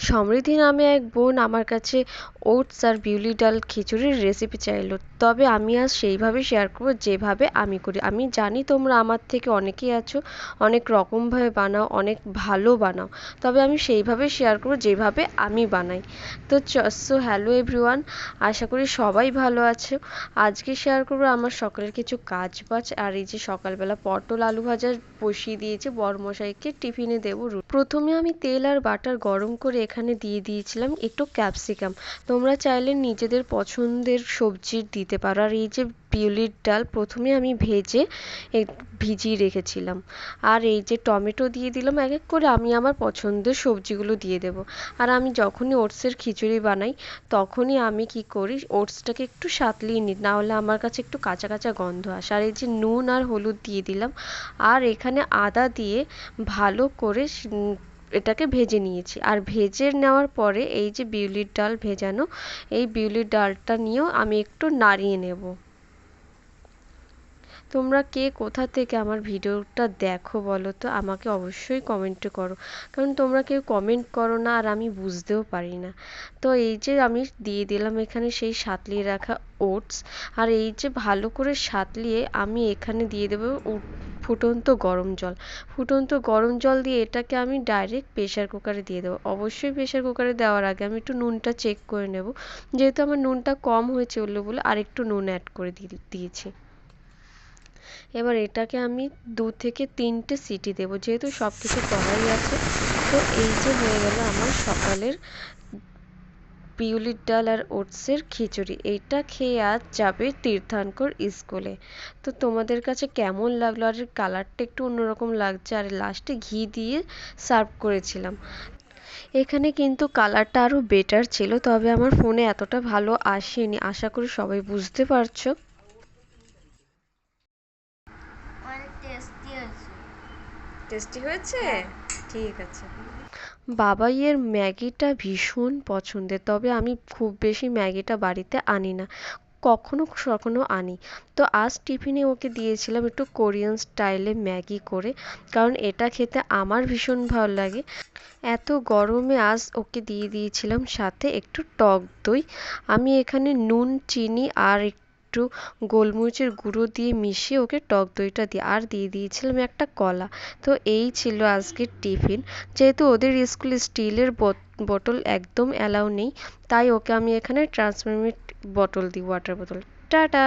সমৃদ্ধি নামে এক বোন আমার কাছে ওটস আর বিউলি ডাল খিচুড়ির রেসিপি চাইলো, তবে আমি আজ সেইভাবে শেয়ার করবো যেভাবে আমি করি। আমি জানি তোমরা আমার থেকে অনেকেই আছো অনেক রকমভাবে বানাও, অনেক ভালো বানাও, তবে আমি সেইভাবে শেয়ার করবো যেভাবে আমি বানাই। তো হ্যালো এভরিওয়ান, আশা করি সবাই ভালো আছো। আজকে শেয়ার করবো আমার সকালের কিছু কাজ বাজ। আর এই যে সকালবেলা পটল আলু ভাজা বসিয়ে দিয়েছে, বড়মশাইকে টিফিনে দেবো। প্রথমে আমি তেল আর বাটার গরম করে এখানে দিয়ে দিয়েছিলাম একটু ক্যাপসিকাম। তোমরা চাইলে নিজেদের পছন্দের সবজি দিতে পারো। আর এই যে বিউলির ডাল প্রথমে আমি ভেজে ভিজিয়ে রেখেছিলাম। আর এই যে টমেটো দিয়ে দিলাম এক এক করে, আমি আমার পছন্দের সবজিগুলো দিয়ে দেবো। আর আমি যখনই ওটসের খিচুড়ি বানাই তখনই আমি কি করি, ওটসটাকে একটু সাঁতলিয়ে নিই, না হলে আমার কাছে একটু কাঁচা কাঁচা গন্ধ আসে। আর এই যে নুন আর হলুদ দিয়ে দিলাম, আর এখানে আদা দিয়ে ভালো করে এটাকে ভেজে নিয়েছি। আর ভেজে নেওয়ার পরে এই যে বিউলির ডাল ভেজানো, এই বিউলির ডালটা নিয়েও আমি একটু নাড়িয়ে নেব। তোমরা কে কোথা থেকে আমার ভিডিওটা দেখো বলো তো, আমাকে অবশ্যই কমেন্টে করো, কারণ তোমরা কেউ কমেন্ট করো না আর আমি বুঝতেও পারি না। তো এই যে আমি দিয়ে দিলাম এখানে সেই সাঁতলিয়ে রাখা ওটস। আর এই যে ভালো করে সাঁতলিয়ে আমি এখানে দিয়ে দেবো ফুটন্ত গরম জল। ফুটন্ত গরম জল দিয়ে এটাকে আমি ডাইরেক্ট প্রেশার কুকারে দিয়ে দেবো। অবশ্যই প্রেশার কুকারে দেওয়ার আগে আমি একটু নুনটা চেক করে নেব, যেহেতু আমার নুনটা কম হয়েছে বলে আরেকটু নুন অ্যাড করে দিয়েছি। এবার এটাকে আমি 2 থেকে 3টে সিটি দেব, যেহেতু সব কিছু করাই আছে। তো এই যে হয়ে গেল আমার সকালের বিউলির ডাল আর ওটসের খিচুড়ি। এইটা খেয়ে আজ যাবে তীর্থাঙ্কর স্কুলে। তো তোমাদের কাছে কেমন লাগলো? আর কালারটা একটু অন্যরকম লাগছে, আর লাস্টে ঘি দিয়ে সার্ভ করেছিলাম। এখানে কিন্তু কালারটা আরও বেটার ছিল, তবে আমার ফোনে এতটা ভালো আসেনি। আশা করি সবাই বুঝতে পারছো। টেস্টি হয়েছে? ঠিক আছে। বাবাইয়ের ম্যাগিটা ভীষণ পছন্দের, তবে আমি খুব বেশি ম্যাগিটা বাড়িতে আনি না, কখনো কখনো আনি। তো আজ টিফিনে ওকে দিয়েছিলাম একটু কোরিয়ান স্টাইলে ম্যাগি করে, কারণ এটা খেতে আমার ভীষণ ভালো লাগে। এত গরমে আজ ওকে দিয়ে দিয়েছিলাম সাথে একটু টক দই। আমি এখানে নুন চিনি আর একটু গোলমরিচের গুঁড়ো দিয়ে মিশিয়ে ওকে টক দইটা দিয়ে আর দিয়ে দিয়েছিলাম একটা কলা। তো এই ছিল আজকের টিফিন। যেহেতু ওদের স্কুলে স্টিলের বোতল একদম অ্যালাউ নেই, তাই ওকে আমি এখানে ট্রান্সফরমেট বোতল দিই, ওয়াটার বোতল। টাটা।